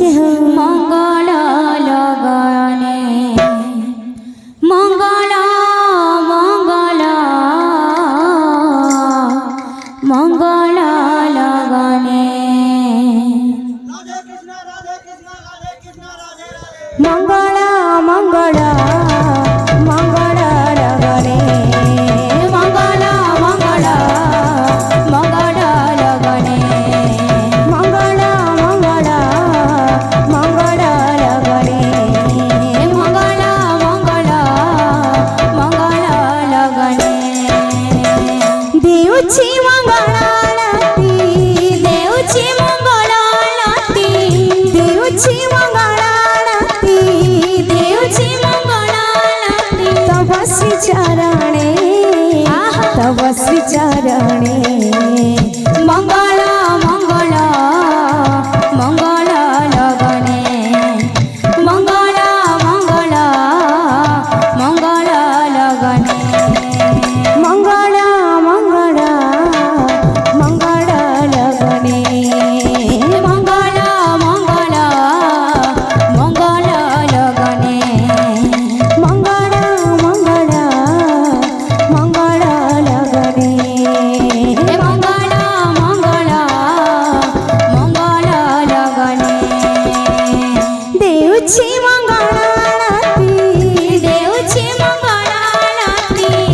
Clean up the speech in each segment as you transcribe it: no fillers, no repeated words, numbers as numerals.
છે મંગળ લગને મંગળ મંગળ મંગળ લગને મંગળ મંગળ મંગળ લગને મંગળ મંગળ મંગળ લગને મંગળ મંગળ મંગળ લગને મંગળ મંગળ મંગળ લગને દેવછી મંગળાલતી દેવછી મંગળાલતી દેવછી મંગળાલતી દેવછી મંગળાલતી તવ શ્રી ચરણે તવ શ્રી ચરણે મંગળ મંગળ મંગળ લગને મંગળ મંગળ મંગળ લગને મંગળ મંગળ મંગળ લગને મંગળ મંગળ મંગળ લગને મંગળ મંગળ મંગળ લગને મંગળ મંગળ મંગળ લગને દેવછી મંગળાલતી દેવછી મંગળાલતી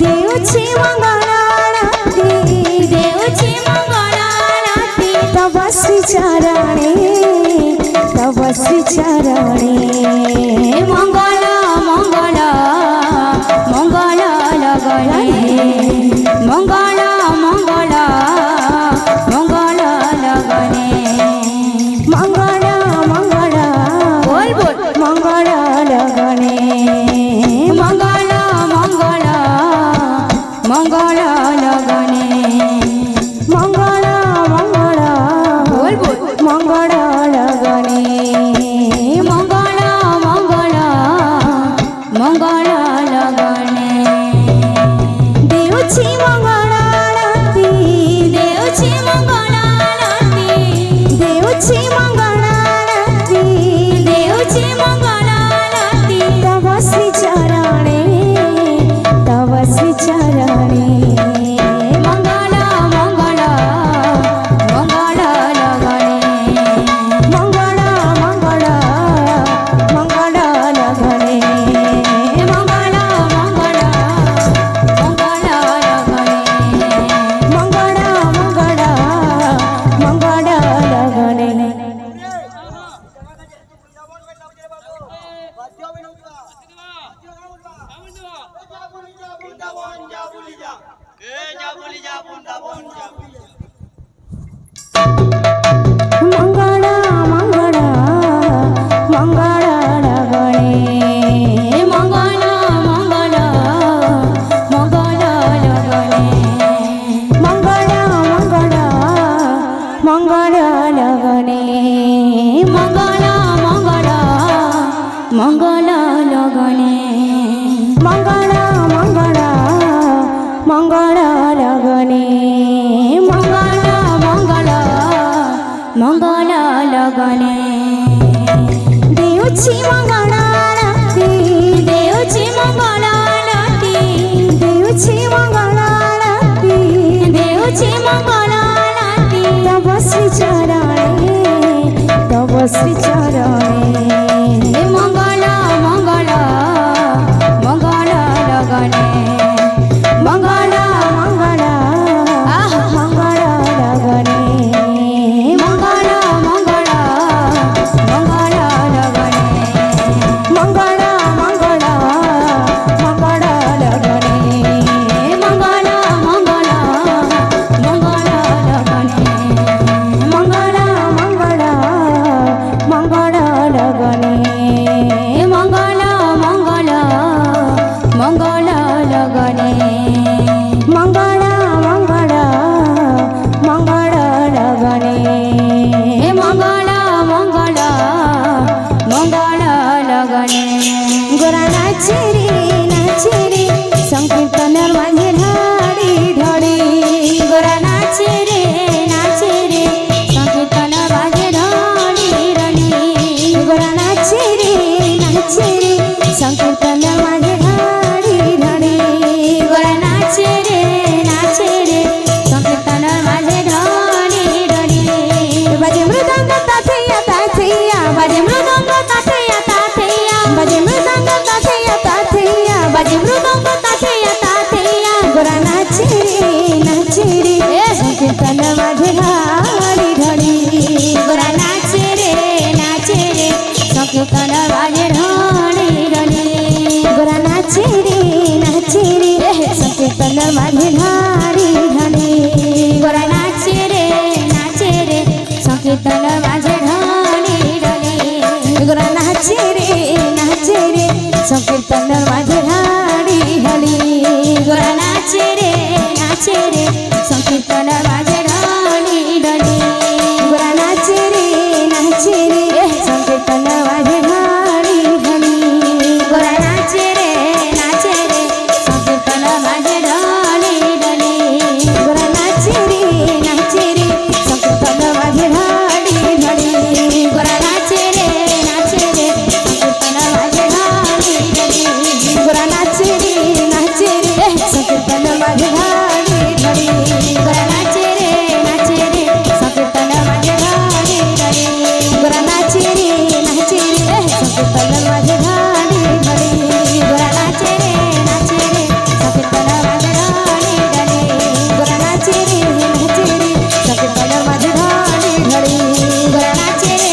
દેવછી મંગળાલતી દેવછી મંગળાલતી તવ શ્રી ચરણે તવ શ્રી ચરણે મંગળ મંગળ મંગળ લગને મંગળ મંગળ મંગળ લગને મંગળ મંગળ બોલ બોલ મંગળ લગને મંગળ મંગળ મંગળ લગને મંગળ મંગળ બોલ બોલ મંગળ લગને મંગળ મંગળ મંગળ લગને દેવછી મંગળાલતી દેવછી મંગળાલતી દેવછી મંગળાલતી દેવછી મંગળાલતી તવ શ્રી ચરણે તવ શ્રી ચરણે મંગળ મંગળ મંગળ લગને મંગળ મંગળ મંગળ લગને મંગળ મંગળ મંગળ લગને મંગળ મંગળ મંગળ લગને મંગળ મંગળ મંગળ લગને મંગળ મંગળ મંગળ લગને મંગળ મંગળ મંગળ લગને મંગળ મંગળ મંગળ લગને મંગળ મંગળ મંગળ લગને મંગળ મંગળ મંગળ લગને દેવછી મંગળાલતી દેવછી મંગળાલતી દેવછી મંગળાલતી દેવછી મંગળાલતી તવ શ્રી ચરણે તવ શ્રી ચરણે મંગળ મંગળ મંગળ લગને મંગળ મંગળ મંગળ લગને મંગળ મંગળ મંગળ લગને મંગળ મંગળ મંગળ લગને મંગળ મંગળ મંગળ લગને મંગળ बाजे मृदंग ताथैया ताथैया बाजे मृदंग ताथैया ताथैया बाजे मृदंग ताथैया ताथैया बाजे मृदंग ताथैया ताथैया गोरा नाचे रे संकीर्तन माझे ढाळी ढाळी गोरा नाचे रे संकीर्तन माझे ढाळी ढाळी गोरा नाचे रे संकीर्तन माझे ढाळी ढाळी गोरा नाचे रे संकीर्तन माझे ढाळी ढाळी गोरा नाचे रे संकीर्तन माझे ढाळी ढाळी गोरा नाचे रे संकीर्तन माझे ढाळी ढाळी गोरा नाचे रे संकीर्तन माझे ढाळी ढाळी गोरा नाचे रे संकीर्तन माझे ढाळी ढाळी गोरा नाचे रे संकीर्तन माझे ढाळी ढाळी गोरा नाचे रे संकीर्तन माझे ढाळी ढाळी गोरा नाचे रे संकीर्तन माझे ढाळी ढाळी गोरा नाचे रे संकीर्तन माझे ढाळी ढाळी गोरा नाचे रे संकीर्तन माझे ढाळी ढाळी गोरा नाचे रे संकीर्तन माझे ढाळी ढाळी गोरा नाचे रे संकीर्तन माझे ढाळी ढाळी गोरा नाचे रे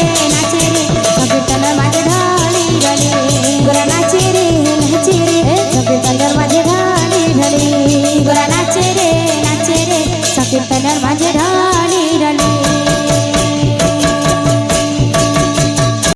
संकीर्तन माझे ढाळी ढाळी गोरा नाचे रे संकीर्तन माझे ढाळी ढाळी गोरा नाचे रे संकीर्तन माझे ढाळी